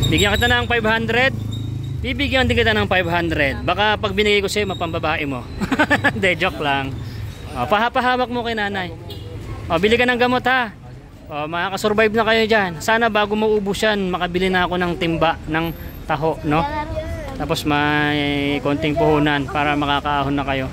Bigyan kita ng 500. Bibigyan din kita ng 500. Baka pag binigay ko sa'yo, mapambabae mo. Hindi, joke lang. Pahapahawak mo kay nanay. Bili ka ng gamot ha. Makakasurvive na kayo dyan. Sana bago maubos yan, makabili na ako ng timba ng taho, no? Tapos may konting puhunan para makakaahon na kayo.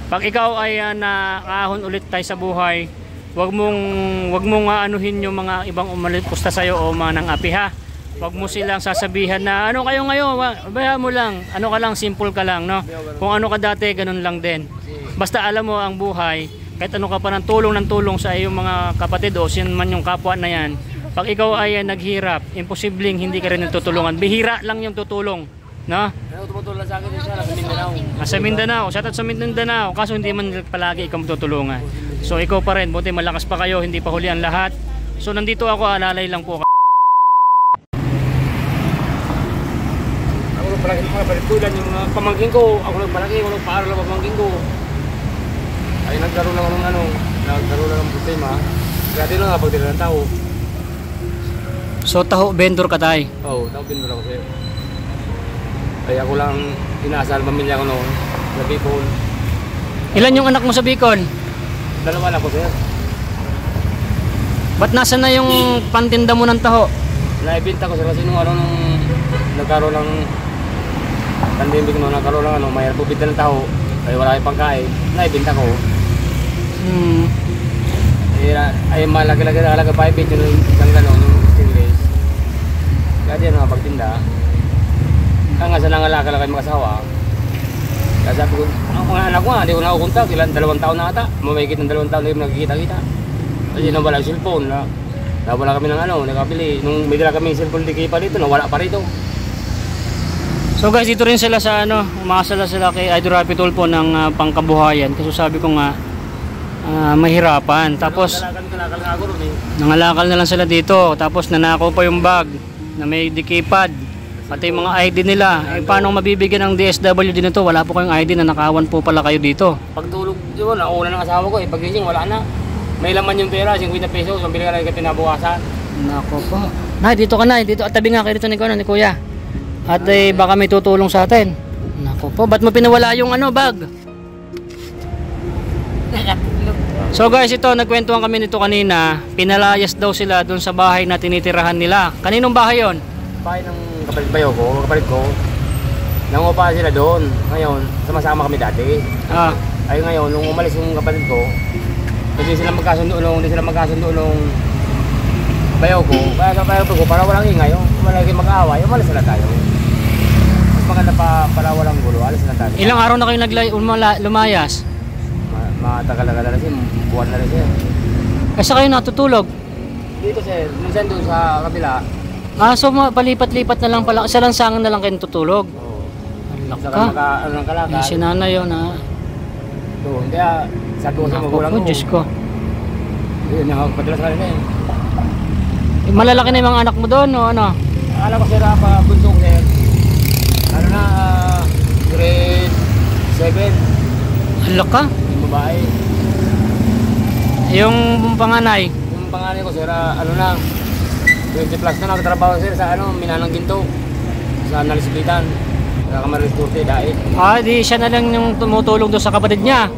Pag ikaw ay nakaahon ulit tayo sa buhay, wag mong anuhin yung mga ibang umalipusta sa'yo o mga nang api ha. Wag mo silang sasabihan na ano kayo ngayon, bayan mo lang, ano ka lang, simple ka lang, no? Kung ano ka dati, ganun lang din. Basta alam mo ang buhay, kahit ano ka pa ng tulong sa iyong mga kapatid o sin man yung kapwa na yan, pag ikaw ay naghirap, imposibleng hindi ka rin tutulungan. Bihira lang yung tutulong, no? Ano tumutulong sa akin siya sa Mindanao. Sa Mindanao, sa Mindanao, kaso hindi man palagi ikaw tutulungan. So ikaw pa rin, buti malakas pa kayo, hindi pa huli ang lahat. So nandito ako, alalay lang po. Ako palagi mga palitulan yung mga pamangkin ko, ako nagpalaki, ako nagpaaral ang pamangkin ko. Ay naglaro lang naglaro lang ng problema. Kaya din lang nga pagdala ng tao. So taho vendor ka tay? Oo, taho vendor ako sir. Ay ako lang inaasal pamilya ko noon sa Bicol. Ilan yung anak mo sa Bicol? 2 lang ko sir. Ba't nasa na yung pantinda mo ng taho? Naibenta ko sir kasi nung nagkaroon ng pandemic no, nagkaroon ng mayroon po benta ng tao. Ay wala kayong pangkain, naibenta ko. Ay malaki-laki na halaga 5 yung isang gano'n, yung stainless. Kaya di ano pagtinda. Kaya nga sa nangalaka lang kayo mag-asawa. Kaya sabi ko, ang mga anak ko nga, hindi ko nakukontak. Ilan, 2 taon na ata. Mamahigit ng 2 taon na yung nagkikita-kita. Kasi nawala yung cellphone. Nawala kami ng nakabili. Nung may dala kami yung cellphone di pa dito, nawala pa rito. So guys, dito rin sila sa umakasala sila kay Idol Rapi Tulfo ng pangkabuhayan. Kasi sabi ko nga, mahirapan. Tapos nangalakal na lang sila dito. Tapos nanakaw pa yung bag na may dikipad. Pati yung mga ID nila. Paano mabibigyan ng DSWD nito? Wala po kayong ID na nakawan po pala kayo dito. Pagtulog, yun, nauna ng asawa ko. Pagising, wala na. May laman yung pera, 50 pesos. Ang bili ka lang pinabukasan. Nako po. Nay, dito ka na. Dito, tabi nga kayo dito ni Kuya. At baka may tutulong sa atin. Nako po, ba't mo pinawala yung bag? So guys, ito, nagkwentuhan kami nito kanina. Pinalayas daw sila dun sa bahay na tinitirahan nila. Kaninong bahay yon? Bahay ng kapalit ko. Nangupa sila doon. Ngayon, sama-sama kami dati. Ay ngayon, nung umalis yung kapatid ko, hindi sila magkasundo nung bayaw ko. Kaya sa bayaw ko, para walang ingay, wala naging mag-aaway, umalis na tayo. Mas maganda pa para walang gulo, alis na tayo. Ilang araw na kayo lumayas? Matagal na rin siya, buwan na rin siya. Kasi kayo natutulog? Dito sir, minsan doon sa kabila. So palipat-lipat na lang pala, sa lansangan na lang kayo tutulog? Oo. Alak Saka ka? ng kalakal. Si nanay yun Doon, kaya sabi ko sa magulang ko. Diyos ko. Yun, nakapadalas ka rin eh. Malalaki na yung mga anak mo doon o ano? Akala ko sir, bunsong sir. Grade 7. Alak ka? Yung babae. Yung panganay? Yung panganay ko sir, 20 plus na nagtrabaho sir sa Minanang Ginto. Sa Nalisbitan. Sa Camarines Turte, dahil. Di siya na lang yung tumutulong doon sa kapatid niya.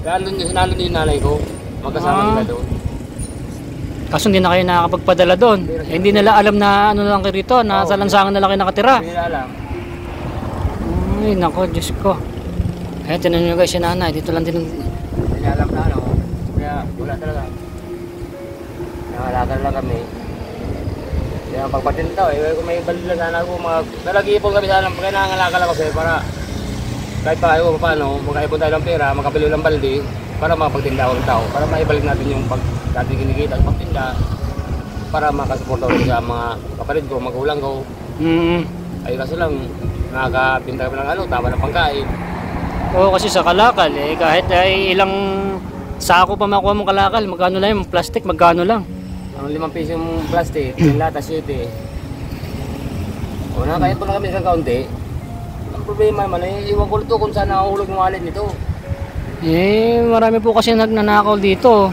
Kaya nandun yung nanay ko. Magkasama sila doon. Kaso hindi na kayo nakakapagpadala doon. Hindi nila alam na ano lang kayo rito, na sa lansangan na lang kayo nakatira. Hindi nila alam. Ay, nako, Diyos ko. Kaya tinan nyo guys, si nanay, dito lang din. Hindi nila alam na Kaya wala talaga. Nangalakal lang kami. Kaya pagpatin daw, kung may balila sana ako, nalag-iipon kami sana, kaya nangalakal ako sir, para kahit pa ayaw paano, magkaipon tayo ng pera, makabili ng balde, para makapagtinda ako ng tao, para maibalik natin yung dati kinikita, pagtinda, para makasuporta ko sa mga kapatid ko, magulang ko. Ay kasi lang, nakakapinta kami ng tama ng pangkain. Oo, kasi sa kalakal, kahit ilang sako pa makuha mong kalakal, magkano lang yung plastic, magkano lang? Ang 5 piso yung plastic, yung lata 7. O nakakaya po na kami isang kaunti. Ang problema naman ay iwan ko ito kung saan nakahulog yung wallet nito. Marami po kasi nagnanakaw dito.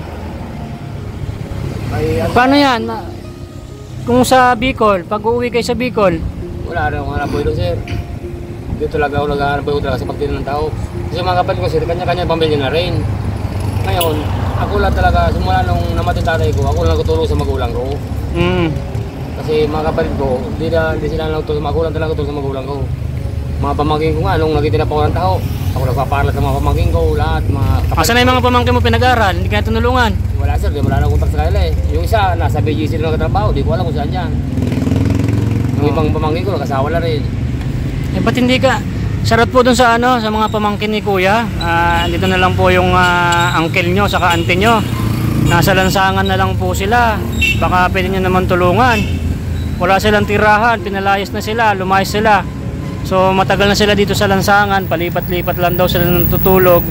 Ay, paano yan? kung sa Bicol, pag uuwi kayo sa Bicol? Wala rin akong hanap buhay doon, sir. Dito talaga ako naghahanap buhay ko talaga sa pagtinan ng tao. Kasi mga kapatid ko, sir, kanya-kanya pamilya na rin. Ngayon, ako lang talaga, simula nung namatay tatay ko, ako lang nagtutulong sa magulang ko. Kasi mga kapatid ko, hindi sila nagtutulong, ako lang talaga nagtutulong sa magulang ko. Mga pamangkin ko nga, nung nagtitinap ako ng tao, ako nagpaparal sa mga pamangkin ko, lahat, mga kapatid. Asan na yung mga pamangkin mo pinag-aral? Hindi ka tinulungan? Wala, sir, di wala na kontak sa kanila eh. Yung isa, nasa BGC na nagtatrabaho, di ko alam kung saan dyan. Yung ibang pamangkin ko, nakasawa na rin. Eh, ba't hindi ka? Sarot po dun sa ano, sa mga pamangkin ni Kuya. Dito na lang po yung uncle nyo, saka auntie nyo. Nasa lansangan na lang po sila. Baka pwede nyo naman tulungan. Wala silang tirahan, pinalayas na sila, lumayas sila. So matagal na sila dito sa lansangan, palipat-lipat lang daw sila ng tutulog.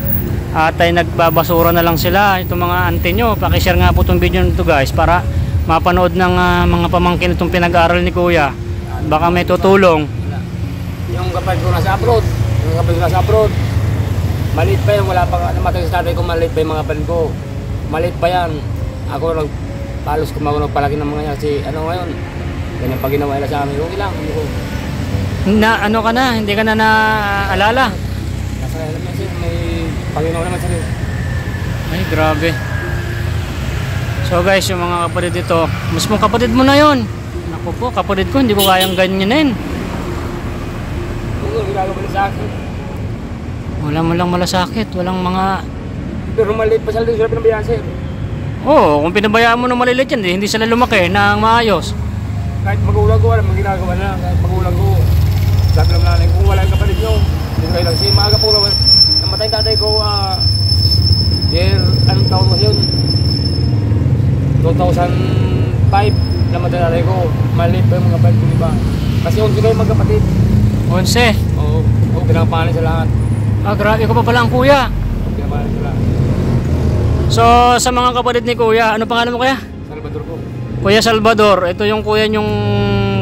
At ay nagbabasura na lang sila. Itong mga auntie nyo, pakishare nga po itong video nito guys, para mapanood ng mga pamangkin itong pinag-aaral ni Kuya. Baka may tutulong. Yung kapatid ko nasa abroad, maliit pa yan, wala pa namatay sa tatay ko, maliit pa yung mga kapatid ko. Maliit pa yan. Ako palos ko magpalaki ng mga yan. Kasi ano ngayon, ganyan pag ginawa nila sa amin, okay lang. Na ano ka na, hindi ka na naalala? Nasa alam yan sir, may Panginoon naman sir. Ay grabe. So guys, yung mga kapatid dito, mas mong kapatid mo na yon. Naku po, kapatid ko, hindi ko kayang ganyanin. Oo, ginagawa nila sa akin. Wala mo lang malasakit, walang mga... Pero maliit pa sila, sila pinabayaan sir. Oo, kung pinabayaan mo ng malilit yan, hindi sila lumaki ng maayos. Kahit magulang ko, alam mo ginagawa na. Kahit magulang ko, sabi ng nanay, kung wala yung kapatid nyo, hindi kayo lang. Kasi maaga po naman, namatay yung tatay ko, anong taon mo yun? 2005, namatay tatay ko. Maliit pa yung mga kapatid ko, diba? Kasi 11 kayo magkapatid. 11? Oo, pinapanin sa lahat. Grabe ko pa pala ang kuya. Pinapanin sa lahat. So, sa mga kapatid ni Kuya, ano pangalan mo kaya? Salvador ko. Kuya Salvador, ito yung kuya yung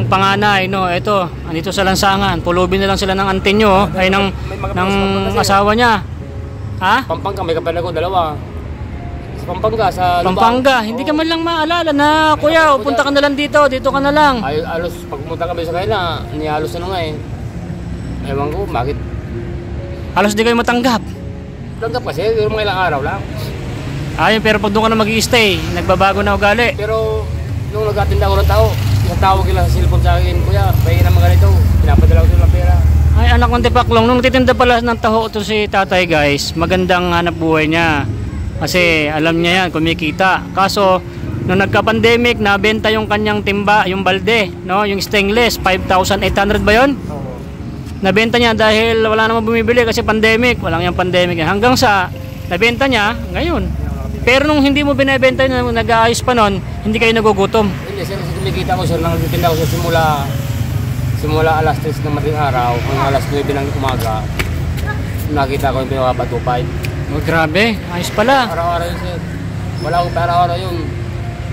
panganay, no? Ito, andito sa lansangan. Pulubin na lang sila ng auntie nyo, ay ng asawa niya. Ha? Pampanga, may kapatid ko, dalawa. Sa Pampanga, sa Lubang. Pampanga, hindi ka man lang maalala na, Kuya, punta ka na lang dito ka na lang. Ay, alos, pag pumunta kami sa kanila, nihalos na nga eh. Ewan ko, bakit? Halos di kayo matanggap. Tanggap kasi, yung mga ilang araw lang. Ayun, pero pag doon ka na mag-i-stay, nagbabago na ugali. Pero, nung nag-atinda ko ng tao, tawag nila sa cellphone sa akin, Kuya, pahingi naman ganito, pinapadala ko ng pera. Ay, anak kong tipaklong, nung nagtitinda pala ng taho ito si tatay guys, magandang hanap buhay niya. Kasi alam niya yan, kumikita. Kaso, nung nagka-pandemic, nabenta yung kanyang timba, yung balde, no? Yung stainless, 5,800 ba yun? Oo. Nabenta niya dahil wala namang bumibili kasi pandemic, walang yung pandemic. Hanggang sa nabenta niya ngayon. Pero nung hindi mo binebenta yun, nag-aayos pa nun, hindi kayo nagugutom. Hindi, sir, kasi kumikita ko, sir, nagtitinda ko sir, simula alas 3 ng madaling araw, hanggang alas 9 ng umaga, nakita ko yung pinaka 2.5. Oh, grabe, ayos pala. Araw-araw yun, sir. Wala akong araw-araw yun.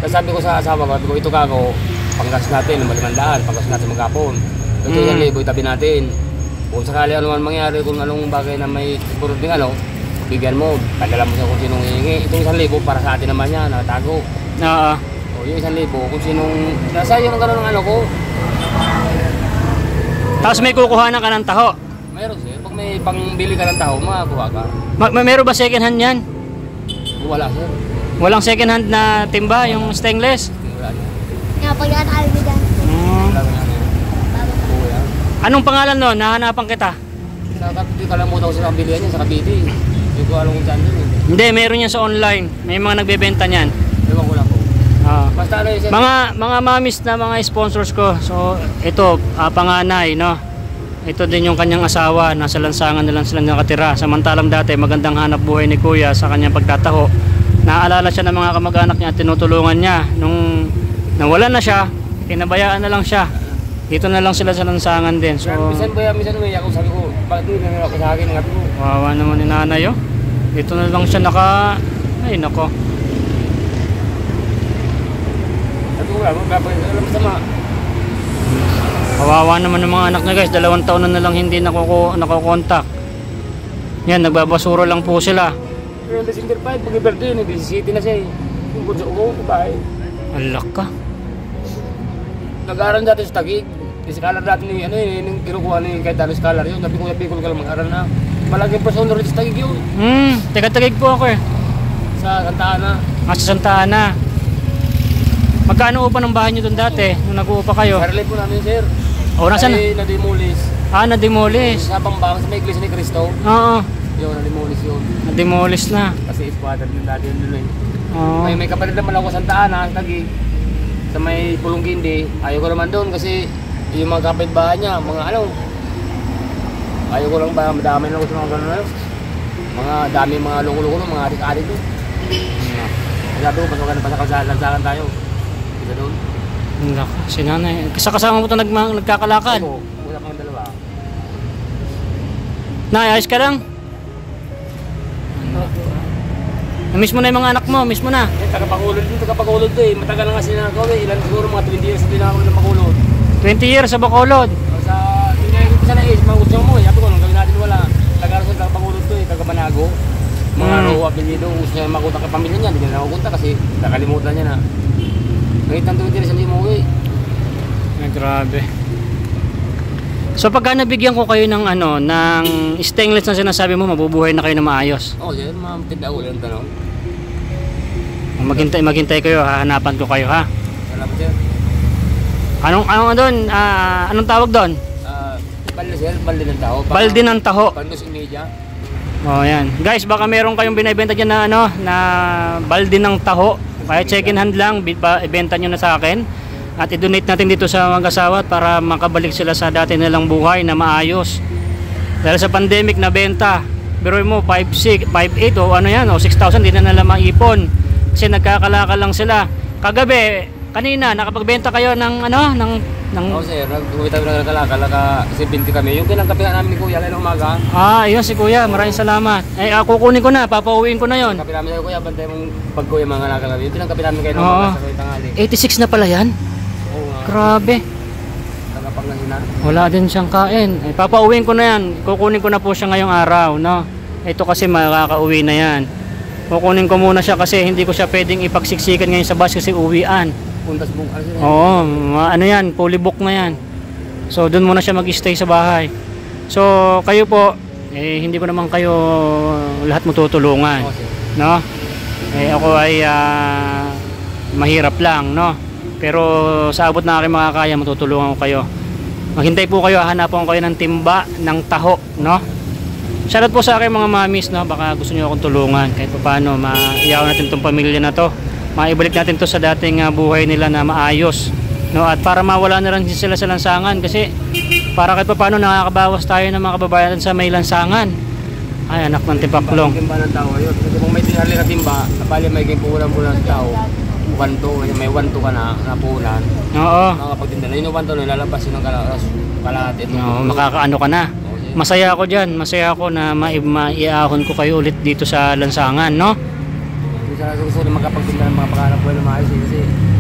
Kasi sabi ko sa asawa ko, ito kako, panggas natin, 500, panggas natin magkapon. Ito yung libo, itabi natin. Kung sakali ano man mangyari, kung anong bagay na may siguro din bigyan mo, padala mo sa kung sinong hihingi. Itong 1,000 para sa atin naman yan, nakatago. Oo. O yung 1,000 kung sinong, nasa yun ang gano'n ng ano ko. Tapos may kukuha na ka ng taho. Meron sir, pag may pangbili ka ng taho, makakuha ka. Meron ba second hand yan? Wala sir. Walang second hand na timba, yung stainless? Wala sir. Napag-aaral din. Wala nga yan. Kuya. Anong pangalan nun? Nahanapan kita. Hindi ka lang muna ko silang bilihan yan sa Cavite. Hindi ko alam kung saan yun eh. Hindi, meron yan sa online. May mga nagbebenta niyan. Ewan ko lang po. Basta ano yun sir. Mga mamis na mga sponsors ko. So, ito, panganay, no? Ito din yung kanyang asawa. Nasa lansangan na lang sila nakatira. Samantalang dati, magandang hanap buhay ni Kuya sa kanyang pagtataho. Naaalala siya ng mga kamag-anak niya, tinutulungan niya. Nung nawala na siya, pinabayaan na lang siya. Dito na lang sila sa lansangan din. So, Misan ba ako sabi ko, bakit hindi na ako sa akin ng ko? wawa naman ni nanay, oh. Dito na lang siya ay nako. Sabi ko lang, alam sama. Kawawa naman ng mga anak niya guys, 2 taon na lang hindi nakokontak. Yan, nagbabasura lang po sila. Pero December 5, pag-birthday yun, 17 na siya eh. Yung bunso ko, babae. Alak ka. nag-aaral dati sa Taguig. Scholar dati ni, ano yun, yung kinukuha ni kahit ano scholar yun. Sabi ko, Bicol ka lang mag-aaral na. Malaking person rin sa Taguig yun. Taga-Taguig po ako eh. Sa Santa Ana. Sa Santa Ana. Magkano upa ng bahay nyo doon dati, nung nag-uupa kayo? Sarili po namin, sir. O, nasaan na? Ay, nadimulis. Na-demolish. Sa Bambang, sa may iglesia ni Cristo. Oo, Yun, nadimulis yun. na-demolish na. Kasi squatter din dati yun dun eh. Oo. May kapatid naman ako sa Santa Ana, Taguig. Sa may Pulong Gindi. Ayaw ko naman doon kasi yung mga kapitbahay niya, mga ano. Ayaw ko lang ba, madami na ako sa mga gano'n na yun. Mga dami mga loko-loko, mga adik-adik doon. Sabi ko, pasukan na pa sa kalsakan tayo. Isa doon. Naka, si nanay. Kasama mo ito nagkakalakad. Ako, wala pang dalawa. Nay, ayos ka lang? Miss mo na yung mga anak mo, miss mo na. Tagapakulod to eh. Matagal na nga sila nagawin. Ilan siguro mga 20 years hindi na ako ng pakulod. 20 years sa Bacolod. Sa tinayag ko sana eh, mga gusto mo eh. Sabi ko, nung gawin natin wala. Taga-Rason, tagapakulod to eh, taga-Banago. Mga roho, apelido, gusto niya makuta ka pamilya niya. Hindi niya nakukunta kasi nakalimutan niya na. Ngayon tanto 20 years hindi mo uwi. Ay, grabe. So pagka nabigyan ko kayo ng ano, ng stainless na sinasabi mo, mabubuhay na kayo na maayos. Oo, sir, mga tinda ulit ang tanong. Maghintay kayo, hahanapan ko kayo ha. Salamat sir. Anong doon? Anong tawag doon? Balde sir, balde ng tao. Balde ng taho. Pandos in media. Oh, yan. Guys, baka meron kayong binibenta diyan na ano, na balde ng taho. Kaya check in hand lang, ibenta niyo na sa akin. At i-donate natin dito sa mag-asawa para makabalik sila sa dati nilang buhay na maayos. Dahil sa pandemic na benta, pero mo 5'6", 5'8" o ano yan, o 6,000 hindi na nila maipon. Kasi nagkakalakal lang sila. Kagabi, kanina nakapagbenta kayo ng ano, ng Oo sir, nagkumita ko na kalakal, 70 kami. Yung kinangkapihan namin ni Kuya kailan umaga. Yun si Kuya, maraming salamat. Kukunin ko na, papauwiin ko na yon. Kapi namin sa Kuya, bantay mong pag Kuya mga kalakal namin. Yung kinangkapi namin kayo ng Oo. umaga sa tangali. 86 na pala yan? Oo nga. Grabe. Tagapanganinan. Wala din siyang kain. Papauwiin ko na yan. Kukunin ko na po siya ngayong araw, no? Ito kasi makakauwi na yan. Kukunin ko muna siya kasi hindi ko siya pwedeng ipagsiksikan ngayon sa bus kasi uwian. Puntas buong ano sir. Oo, ano yan, fully book na yan. So doon muna siya mag-stay sa bahay. So kayo po, hindi ko naman kayo lahat mo tutulungan, Oo sir. no? Ako ay mahirap lang, no? Pero sa abot na aking makakaya, matutulungan ko kayo. Maghintay po kayo, hanapan ko kayo ng timba ng taho, no? Shoutout po sa akin mga mamis, no? Baka gusto niyo akong tulungan kahit paano maiyaw natin tong pamilya na to. Maibalik natin to sa dating buhay nila na maayos, no? At para mawala na rin sila sa lansangan kasi para kahit paano nakakabawas tayo ng mga kababayan natin sa may lansangan. Ay, anak ng tipaklong. Timba ng tao yun. Kasi kung may tinali na timba, napali may puhulan-puhulan ng tao. May 1-2 ka na, napuhulan. Oo. Nakapagtinda na yun yung 1-2 na ilalabas yun ng kalahati. No, makakaano ka na. Masaya ako dyan, masaya ako na maiahon ko kayo ulit dito sa lansangan, no? Gusto ko rin makapagtinda ng mga paghanap buhay na maayos kasi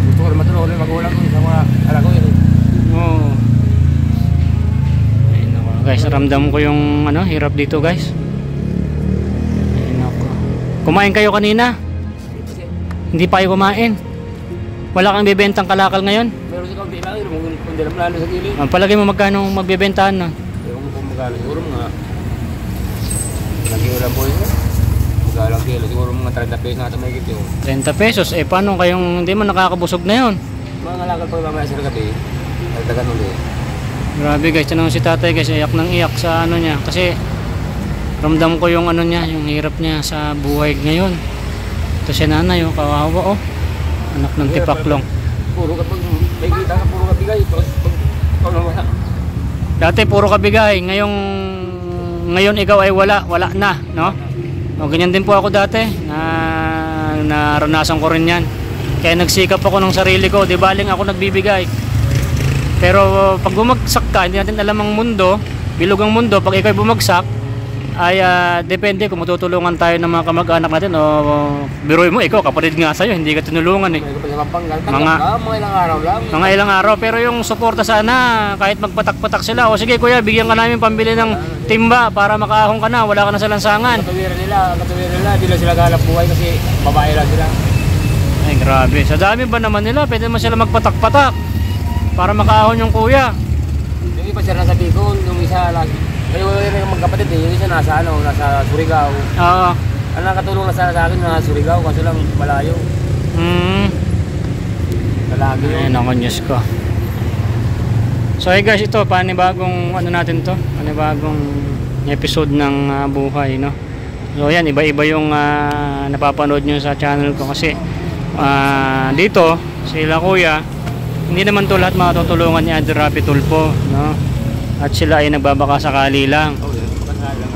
gusto ko rin matulog rin magulang ko sa mga anak ko yun. Oo. Ayun ako. Guys, ramdam ko yung ano, hirap dito guys. Ayun ako. Kumain kayo kanina? Hindi pa kayo kumain? Wala kang bibentang kalakal ngayon? Meron si kaunti lang yun, kung di lang lalo sa gilid. Palagi mo magkano magbibentahan no? Ewan ko kung magkano, siguro mga nag-iulam po yun. Magkalang kilo, siguro mga 30 pesos na ito may gito. 30 pesos, paano kayong hindi mo nakakabusog na yun? Mga ngalakal pa mamaya sa gabi, ay tagan ulit. Grabe guys, tanong si tatay guys, iyak nang iyak sa ano niya. Kasi ramdam ko yung ano niya, yung hirap niya sa buhay ngayon. Ito si nanay, kawawa anak ng tipaklong. Puro kapag may kita ka, puro kabigay. Tapos pag wala. Dati puro kabigay, ngayon ikaw ay wala na, no? O, ganyan din po ako dati, naranasan ko rin yan. Kaya nagsikap ako ng sarili ko, di baling ako nagbibigay. Pero pag bumagsak ka, hindi natin alam ang mundo, bilog ang mundo, pag ikaw bumagsak, ay depende kung matutulungan tayo ng mga kamag-anak natin o biruin mo, ikaw kapatid nga sa'yo, hindi ka tinulungan eh. Mga ilang araw lang. Mga ilang araw, pero yung suporta sana, kahit magpatak-patak sila, o sige kuya, bigyan ka namin pambili ng timba para makaahon ka na, wala ka na sa lansangan. Katuwiran nila, di lang sila galap buhay kasi babae lang sila. Ay grabe, sa dami ba naman nila, pwede naman sila magpatak-patak. para makaahon yung kuya. Yung iba sir nasa Bicol, yung isa lagi. Kayo yung magkapatid eh, yung isa nasa nasa Surigao. Oo. Ang nakatulong na sa akin nasa Surigao kasi lang malayo. Lagi yun. Ayun ako, news ko. So hey guys, ito panibagong ano natin to, panibagong episode ng buhay, no. So yan, iba-iba yung napapanood nyo sa channel ko kasi dito sila kuya, hindi naman to lahat matutulungan ni Andrew Rapi Tulfo, no. At sila ay nagbabaka sakali lang.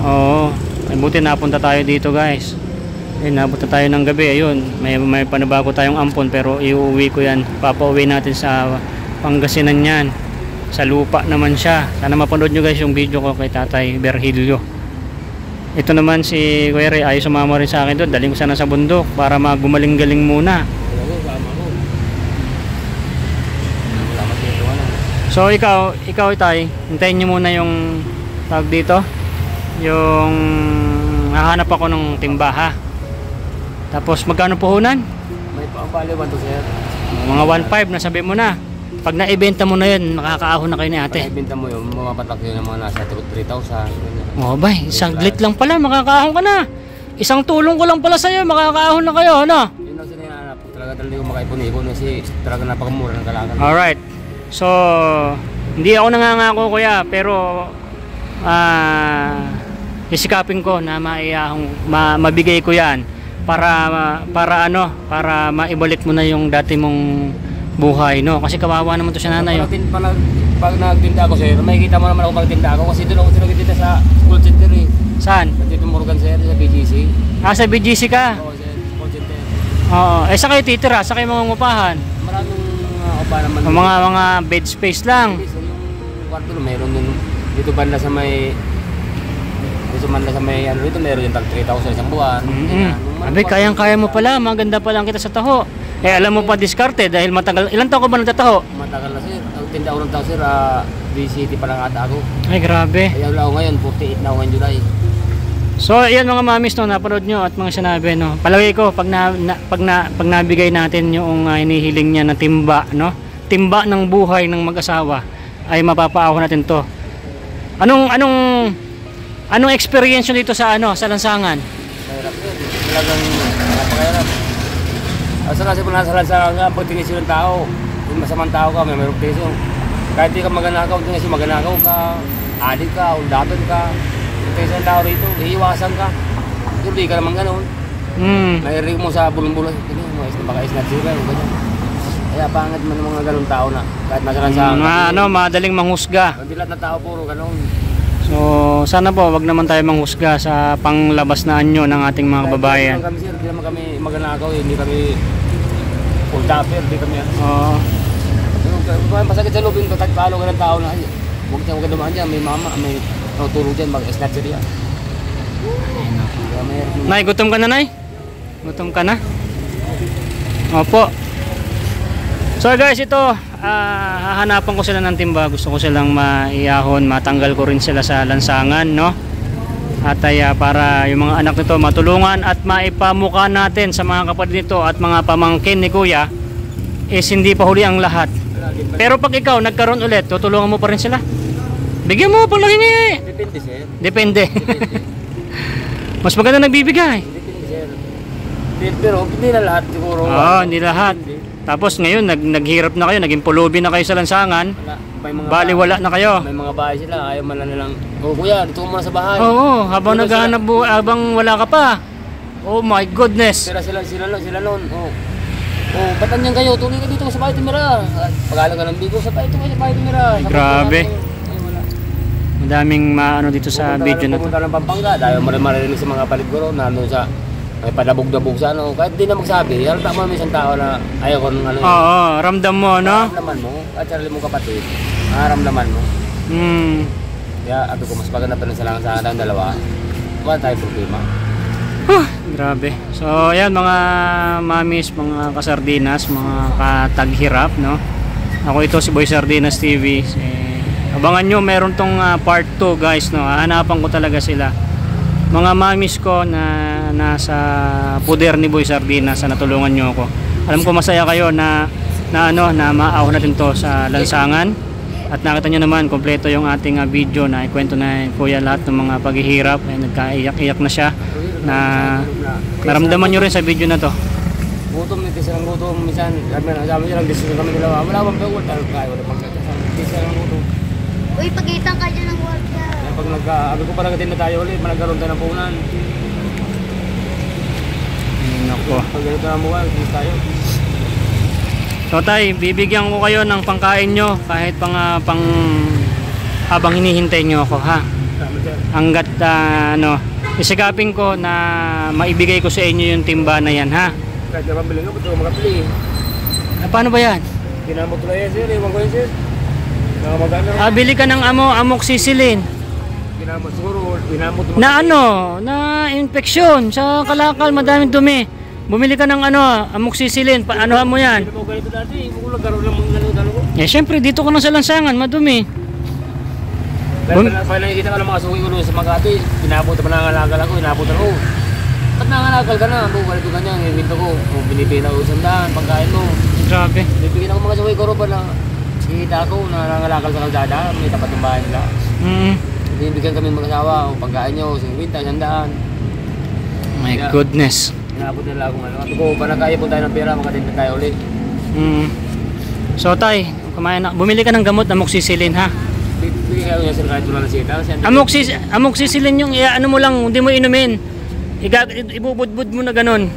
Oo. Ay, buti napunta tayo dito guys. Ayun, napunta tayo ng gabi. Ayun, may panabago tayong ampon pero iuwi ko yan. Papauwi natin sa Pangasinan yan. Sa lupa naman siya. Sana mapanood nyo guys yung video ko kay Tatay Berhilio. Ito naman si Kuya Ray ay sumama rin sa akin doon. Daling ko sana sa bundok para magumaling-galing muna. So ikaw Tay, hintayin nyo muna yung tawag dito. Yung hahanap ako ng timba ha. Tapos magkano puhunan? May pang-value ba to sir? Mga 1.5 na sabi mo na. Pag naibenta mo na yun, makakaahon na kayo ni ate. Pag naibenta mo yun, mapapatak yun ng mga nasa 3,000. Oh bay, saglit lang pala, makakaahon ka na. Isang tulong ko lang pala sa'yo, makakaahon na kayo, ano? Yun ang sinahanap. Talaga ko makaipon-ipon kasi talaga napakamura ng kalakan. Alright. So, hindi ako nangangako kuya, pero isikapin ko na mabigay ko yan. Para maibalik mo na yung dati mong buhay, no? Kasi kawawa naman to si nanay. Pag nagtinda ako sir, makikita mo naman ako pagtinda ako kasi doon ako nagtinda sa school center eh. Saan? Dito Morgan sir, sa BGC. Sa BGC ka? Oo sir, school center. Oo. Eh sa kayo titira? Sa kayo mangungupahan? Maraming upa naman. Mga bed space lang. Yung kwarto meron din dito banda sa may ano dito meron yung tag 3,000 isang buwan. Abi, kayang-kaya mo pala, maganda pa lang kita sa taho. Eh alam mo pa diskarte dahil matagal. Ilang taon ka ba nagtataho? Matagal na sir. Ang tinda ko ng tao sir, BCT pa lang ata ako. Ay grabe. Kaya wala ako ngayon, 48 na ako ngayon July. So ayan mga mamis, no, napanood nyo at mga sinabi, no. Palagay ko pag nabigay natin yung hinihiling niya na timba, no. Timba ng buhay ng mag-asawa ay mapapaahon natin to. Anong experience nyo dito sa sa lansangan? Mahirap yun. Talagang napakahirap. Kasi kung nasa lansangan nga, pag tingin ng tao, kung masamang tao ka, may mayroong piso. Kahit di ka maganakaw, tingin siya maganakaw ka, adik ka, undaton ka, tingin ng tao rito, iiwasan ka. Pero di ka naman ganun. Nairig mo sa bulong-bulong, baka isnat sila, ganyan. Kaya pangit man ng mga ganun tao na, kahit nasa lansangan. Madaling manghusga. Hindi lahat na tao puro ganun. So sana po wag naman tayo manghusga sa panglabas na anyo ng ating mga kababayan. Hindi naman kami maganakaw, hindi kami full tapper, hindi kami Oo. Masakit sa loob yung tagpalo ka ng tao na huwag ka dumaan dyan, may mama, may tutulog dyan, mag-snatcher yan. Nay, gutom ka na, Nay? Gutom ka na? Opo. So guys, ito hahanapan ko sila ng timba. Gusto ko silang maiyahon, matanggal ko rin sila sa lansangan, no? At para yung mga anak nito matulungan at maipamukha natin sa mga kapatid nito at mga pamangkin ni Kuya is hindi pa huli ang lahat. Pero pag ikaw nagkaroon ulit, tutulungan mo pa rin sila? Bigyan mo pang laki nga. Depende sir. Depende. Mas maganda nagbibigay. Depende sir. Pero hindi na lahat siguro. Oo, hindi lahat. Tapos ngayon naghirap na kayo, naging pulubi na kayo sa lansangan. Bali wala na kayo. May mga bahay sila, ayaw man na nilang, oh kuya, dito ko muna sa bahay. Oo, habang naghahanap habang wala ka pa. Oh my goodness. Pero sila noon. Oh, batan niyan kayo, tuloy ka dito sa bahay timira. Pag-alang ka ng bigo, sa bahay timira. Grabe. Madaming maano dito sa video na to. Pumunta ng Pampanga, dahil maririnig sa mga paliguro na ano sa may padabog-dabog sa ano. Kahit di na magsabi, halata mo isang tao na ayaw ko nung ano. Oo, ramdam mo, no? Ramdaman mo, at sarili mong kapatid, ramdaman mo. Kaya ato ko mas maganda pa rin sa lang sa ating dalawa. Wala tayong problema. Grabe. So, ayan mga mamis, mga kasardinas, mga kataghirap, no? Ako ito si Boy Sardinas TV. Abangan nyo, meron tong part 2 guys, no? Hahanapan ko talaga sila. Mga mamis ko na nasa puder ni Boy Sardinas, na natulungan nyo ako. Alam ko masaya kayo na na ano na maahon natin to sa lansangan. At nakita nyo naman kompleto yung ating video na ikwento na kuya lahat ng mga paghihirap. Ay, nagkaiyak-iyak na siya na naramdaman nyo rin sa video na to. Gutom nito silang gutom. Minsan, sabi niya lang, decision kami nila. Wala bang pagod? Kaya wala pang katasan. Hindi silang gutom. Uy, pagkita ka dyan ng work ka. Kaya pag nagka-abi ko pa nagatin na tayo ulit, malagaroon tayo ng punan. Nako. Pag ganito na mukha, hindi tayo. So tay, bibigyan ko kayo ng pangkain nyo kahit pang habang hinihintay nyo ako ha. Hanggat ano, isigapin ko na maibigay ko sa inyo yung timba na yan ha. Kahit na pambili nga, ba't ko makapili? Paano ba yan? Ginamot ko na yan sir, iwan ko yan sir. Nakamagano. Bili ka ng amoxicillin. Ginamot siguro, ginamot mo. Na ano, na infeksyon sa kalakal, madaming dumi. Bumili ka ng ano, amoxicillin, anuhan mo yan. Hindi mo ganito dati, ibukulang garo lang mga gano ko. Eh syempre dito ka na sa lansangan, madumi. Dahil pala nakikita ka ng mga suki ko doon sa Makati, pinabot na nangangagal ako, inabot ako. Ba't nangangagal ka na? Ako, ganito ganyan, ibinto ko. Kung binibina ko sandaan, pagkain mo. Grabe. Bibigyan ako mga suki ko ro pa na kita ko na nangangagal sa kalsada, may tapat ng bahay nila. Bibigyan kami mag-asawa, o pagkain nyo, 50, sandaan. My goodness. Inabot nila akong ano. At ko, pa nakaipon tayo ng pera, makatinda tayo ulit. So tay, kumain na. Bumili ka ng gamot, amoxicillin ha. Bigyan ko niya sir kahit wala na sita. Amoxicillin yung ano mo lang, hindi mo inumin. Ibubudbud mo na ganun.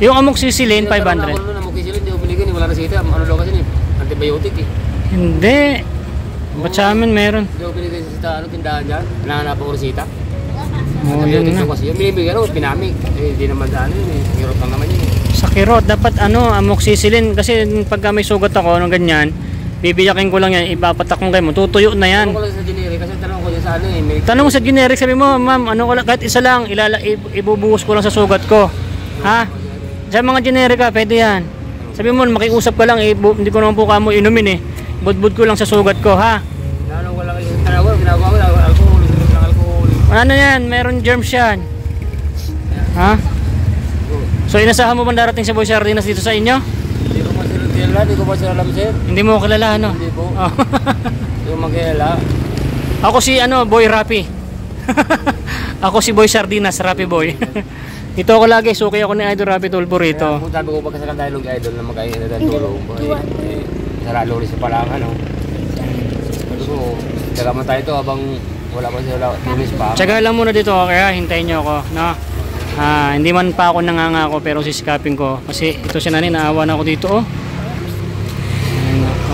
Yung amoxicillin 500. Ako nun, amoxicillin, hindi ko binigyan, wala na sita. Ano lang kasi antibiotic eh. Hindi. Ba't sa amin meron? Hindi ko binigyan sa sita, ano tindahan dyan? Nahanap ako resita. Oh, yun na. Kasi yung binibigyan ako, pinamig. Eh, hindi naman daan yun eh. Hirot lang naman yun eh. Sa kirot, dapat ano, amoxicillin. Kasi pagka may sugat ako, ano ganyan, bibiyakin ko lang yan, ipapatak mo kayo mo, tutuyo na yan. Tanong ko lang sa generic, kasi tanong ko dyan sa ano eh. May... Tanong mo sa generic, sabi mo, ma'am, ano ko lang, kahit isa lang, ibubuhos ko lang sa sugat ko. Ha? Sa mga generic ka, pwede yan. Sabi mo, makiusap ka lang, hindi ko naman po kamo inumin eh. Budbud ko lang sa sugat ko, ha? Tanong ko lang, ginagawa ko, alcohol, lang alcohol. Ano yan, meron germs yan. Ha? So inasahan mo bang darating si Boy Sardinas dito sa inyo? Hindi ko pa sila kilala, hindi ko pa sila alam sir. Hindi mo kilala ano? Hindi po. Oh. Hindi ko makilala. Ako si ano, Boy Rapi. Ako si Boy Sardinas, Rapi Boy. Dito ako lagi, suki ako ni Idol Rapi Tulpo rito. Kung sabi ko pagkasakal tayo ng idol na magkain na tulong. Saralo rin sa palang ano. Sabi ko, taga mo tayo ito habang wala pa sila tumis pa. Tsaga lang muna dito, kaya hintayin nyo ako, no? Hindi man pa ako nangangako pero sisikapin ko kasi ito si nanay, naawa na ako dito oh. Ayun ako.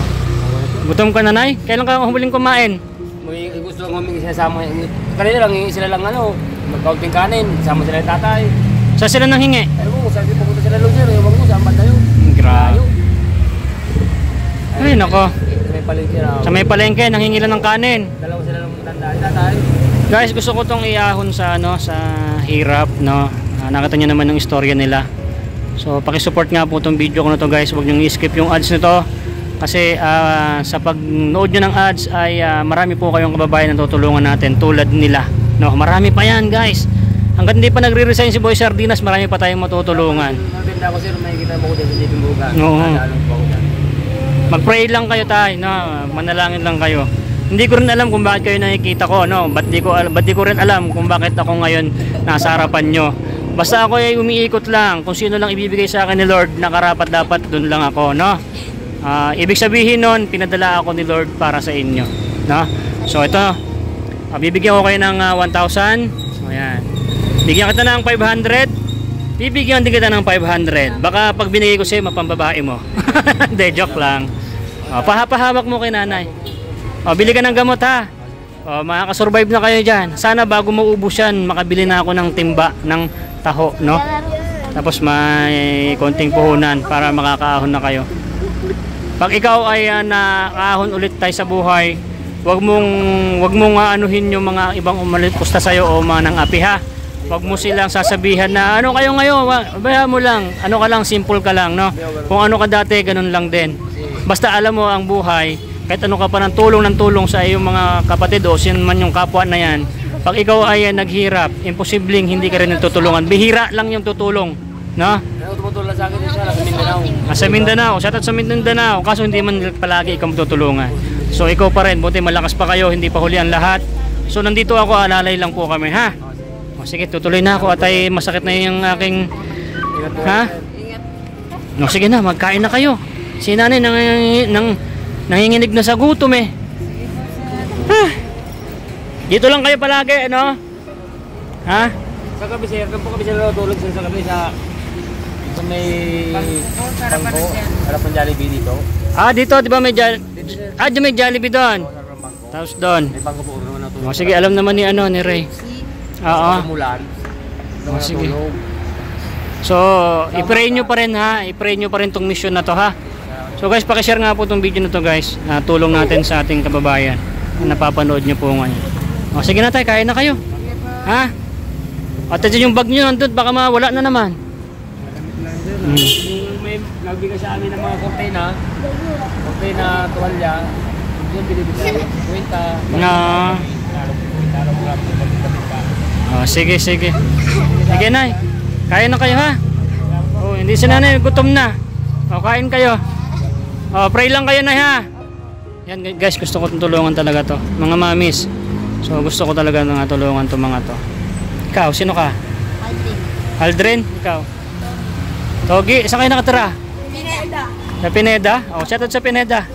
Gutom ka nanay? Kailan ka humuling kumain? May gusto lang humingi sinasama. Kanina lang, hingi sila lang ano, magkaunting kanin, sama sila yung tatay. Sa sila nang hingi? Ayaw mo, sabi pupunta sila lang sir, huwag mo, saan ba tayo? Grabe. Ay nako. May palengke raw. Sa may palengke, nanghingi lang ng kanin. Dalawa sila lang matanda, tatay. Guys, gusto ko tong iahon sa ano, sa hirap, no. Nakita niyo naman yung istorya nila. So, paki-support nga po tong video ko na to, guys. Huwag niyo i-skip yung ads nito kasi sa pag-nood niyo ng ads ay marami po kayong kababayan na tutulungan natin tulad nila, no. Marami pa yan, guys. Hangga't hindi pa nagre-resign si Boy Sardinas, marami pa tayong matutulungan. Maganda ko sir, makikita mo ko dyan sa Jiping Buga. Oo. Mag-pray lang kayo tayo, no. Manalangin lang kayo. Hindi ko rin alam kung bakit kayo nakikita ko, no? Ba't di ko rin alam kung bakit ako ngayon nasa harapan nyo. Basta ako ay umiikot lang. Kung sino lang ibibigay sa akin ni Lord na karapat dapat, dun lang ako, no? Ibig sabihin nun, pinadala ako ni Lord para sa inyo, no? So ito, bibigyan ko kayo ng 1,000. Ayan. Bigyan kita ng 500. Bibigyan din kita ng 500. Baka pag binigay ko sa'yo, mapambabae mo. Hindi, joke lang. Pahapahamak mo kay nanay. Bili ka ng gamot ha. Makakasurvive na kayo dyan. Sana bago maubos yan, makabili na ako ng timba ng taho, no? Tapos may konting puhunan para makakaahon na kayo. Pag ikaw ay nakaahon ulit tayo sa buhay, wag mong anuhin yung mga ibang umalipusta sa'yo o mga nang api ha. Wag mo silang sasabihan na ano kayo ngayon, bayan mo lang. Ano ka lang, simple ka lang, no? Kung ano ka dati, ganun lang din. Basta alam mo ang buhay, kahit ano ka pa ng tulong sa iyong mga kapatid o sin man yung kapwa na yan, pag ikaw ay naghirap, imposibleng hindi ka rin tutulungan. Bihira lang yung tutulong, no? tutulong sa akin siya sa Mindanao. Sa Mindanao, shoutout sa Mindanao. Kaso hindi man palagi ikaw matutulungan. So ikaw pa rin, buti malakas pa kayo, hindi pa huli ang lahat. So nandito ako, alalay lang po kami, ha? O sige, tutuloy na ako at ay masakit na yung aking... Ha? No, sige na, magkain na kayo. Si nanay nanginginig na sa gutom eh. Ha? Dito lang kayo palagi, ano? Ha? Sa gabi sir, doon po kami sila tulog sa gabi sa may bangko, harap ng Jollibee dito. Ah, dito, di ba may may Jollibee doon. Tapos doon. May bangko po naman na tulog. O sige, alam naman ni ni Ray. Oo. Umulan. O sige. So, i-pray nyo pa rin ha. I-pray nyo pa rin tong mission na to ha. So guys, pakishare nga po tong video na to guys. Tulong natin sa ating kababayan na napapanood nyo po ngayon. O sige na tayo, kain na kayo. Ha? At yung bag nyo nandun, baka mawala na naman. May nagbigay sa amin ng mga kortina, tuwalya, yun binibigay, kwenta. Sige. Sige nay, kain na kayo ha. Hindi si nanay, gutom na. Kain kayo. Pray lang kayo nay ha. Yan guys, gusto ko tulungan talaga to, mga mamis. So gusto ko talaga nga tulungan to mga to. Ikaw, sino ka? Aldrin, ikaw. Togi, saan kayo nakatira? Pineda. Sa Pineda? Shoutout sa Pineda.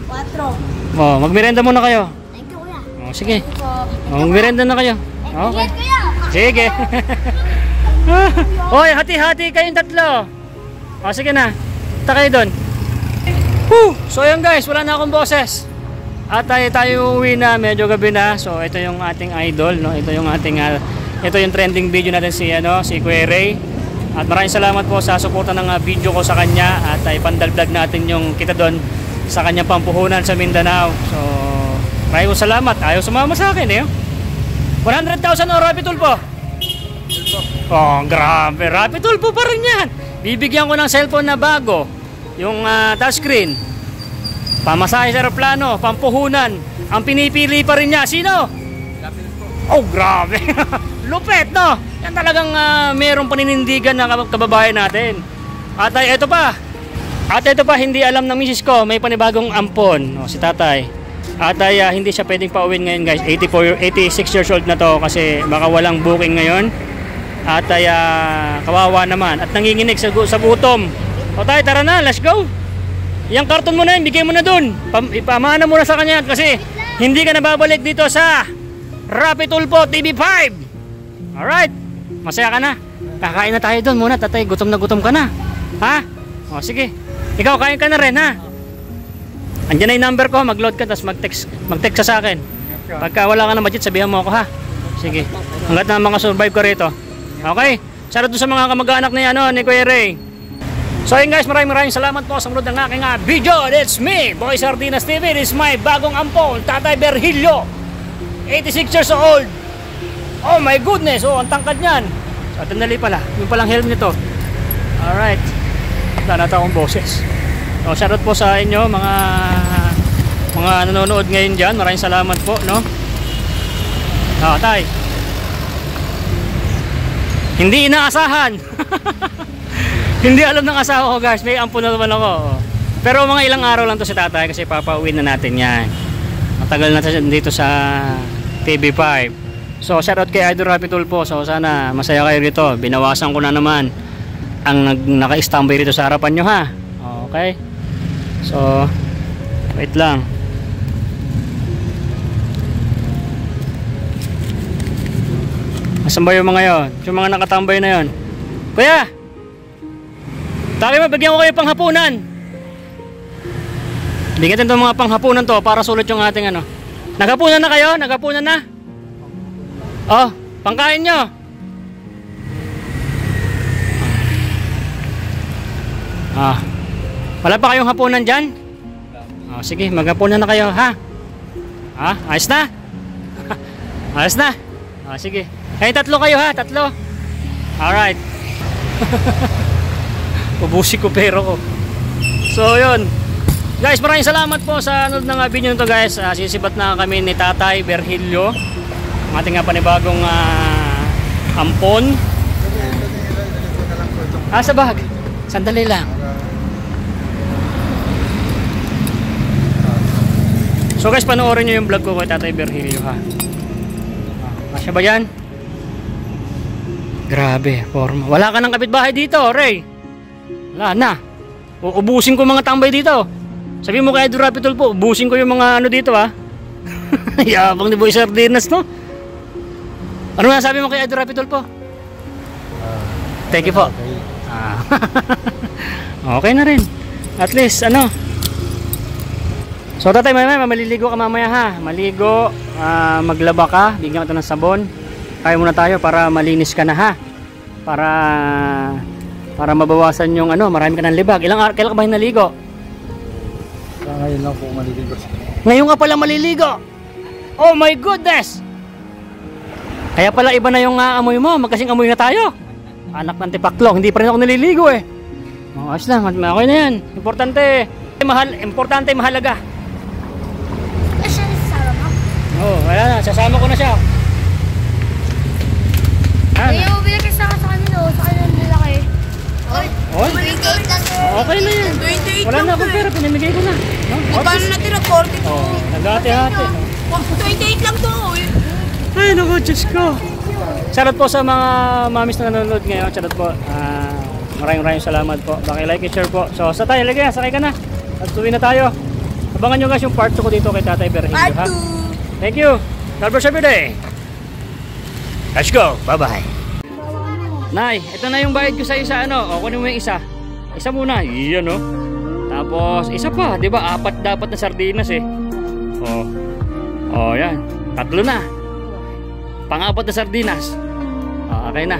4. Magmerenda muna kayo. Thank you, kuya. Sige. Magmerenda na kayo. Okay. Ingat, kuya. Sige. Hoy, hati-hati kayong tatlo. Sige na. Punta kayo doon. So yun guys, wala na akong boses. At tayo uwi na, medyo gabi na. So ito yung ating idol, no? Ito yung ating ito yung trending video natin si Kuya Ray. At maraming salamat po sa suporta ng video ko sa kanya at ipandagdag natin yung kita doon sa kanyang pampuhunan sa Mindanao. So maraming salamat. Ayaw sumama sa akin eh. 100,000 o Rapid Tulpo. Grabe, Rapid Tulpo pa rin yan. Bibigyan ko ng cellphone na bago, yung touchscreen, pamasahe sa aeroplano, pampuhunan. Ang pinipili pa rin niya, sino? Grabe. Lupet, no? Yan talagang mayroong paninindigan na kababayan natin. At ito pa, hindi alam ng misis ko, may panibagong ampon, si tatay. At hindi siya pwedeng pauwin ngayon guys. 86 years old na to kasi baka walang booking ngayon. At kawawa naman. At nanginginig sa gutom. Tay, tara na, let's go. Yung karton mo na yun, bigay mo na dun. Ipamana mo na sa kanya kasi hindi ka nababalik dito sa Rapid Tulpo TV5. Alright, masaya ka na. Kakain na tayo dun muna, tatay. Gutom na gutom ka na. Ha? Sige. Ikaw, kain ka na rin, ha? Andiyan na yung number ko, mag-load ka, tapos mag-text ka sa akin. Pagka wala ka na budget, sabihan mo ako, ha? Sige. Hanggat na makasurvive ka rito. Okay? Sarap doon sa mga kamag-anak ni Kuya Ray. So yun guys, maraming salamat po sa munod ng aking video. That's me, Boy Sardinas TV. This is my bagong ampon, Tatay Berhilio. 86 years old. Oh my goodness, ang tangkad niyan. So tandali pala, yung palang helm nito. Alright. Wala na akong boses. So shoutout po sa inyo mga nanonood ngayon dyan. Maraming salamat po, no? Tay. Hindi inaasahan. Hindi alam ng asawa ko guys, may ampun na naman ako. Pero mga ilang araw lang to si tatay kasi papauwi na natin yan. Matagal na dito sa TV5. So shoutout kay Idol Rapid Tulpo. So sana masaya kayo dito. Binawasan ko na naman ang naka-standby dito sa harapan nyo, ha. Okay. So wait lang. Asan ba yung mga yon? Yung mga nakatambay na yon? Kuya! Tabi mo, bigyan ko kayo panghapunan. Bigyan itong mga panghapunan to para sulit yung ating Naghapunan na kayo? Naghapunan na? Pangkain nyo. Wala pa kayong hapunan dyan? Sige, maghapunan na kayo, ha? Ayos na? Ayos na? Sige. Kayo tatlo kayo, ha? Tatlo. Alright. Ubusi ko pero ko. So yun guys, maraming salamat po sa nanood ng video nito guys. Sisibat na kami ni Tatay Berhilio, ang ating panibagong ampon. Sa bag. Sandali lang. So guys, panoorin nyo yung vlog ko kay Tatay Virgilio ha. Masya ba yan? Grabe, forma. Wala ka ng kapitbahay dito, Ray. Wala na. Uubusin ko mga tambay dito. Sabi mo kay Idol Rapitol po, ubusin ko yung mga ano dito ha. Yabang ni Boy Sardinas no? Ano nga sabi mo kay Idol Rapitol po? Thank you po. Okay na rin. At least ano. So tatay, maliligo ka mamaya ha. Maligo, maglaba ka, bigyan ka ng sabon. Kaya muna tayo para malinis ka na ha. Para mabawasan yung ano, marami ka ng libag. Kailan ka ba naligo? Ngayon lang po maliligo. Ngayon ka pala maliligo. Oh my goodness. Kaya pala iba na yung amoy mo, magkasing amoy na tayo. Anak ng tipaklong, hindi pa rin ako naliligo eh. Ayos lang, okay na yan. Importante mahalaga. Siya sasama mo. Oo, wala na, sasama ko na siya. Kaya mo binigay sa kanila, sa kanila nilaki. Oy, Oy, 28 lang. okay na yan. 28 Wala na akong pera, pinamigay ko na. No? Magkano natira? 42. Oh, nag-ate-ate. 28 lang to. Ay, naku, Diyos ko. Shoutout po sa mga mamis na nanonood ngayon. Shoutout po. Maraming salamat po. Like and share po. So, sa tayo, lagay, sakay ka na. At tuwi na tayo. Abangan nyo guys yung part 2 ko dito kay Tatay Virgilio. Part 2. Thank you. God bless every day. Let's go. Bye-bye. Nay, ito na yung bayad ko sa isa ano. O, kunin mo yung isa. Isa muna. Iyan o. Tapos, isa pa. Diba? 4 dapat na sardinas eh. O, yan. 3 na. Pang-4 na sardinas. Okay na.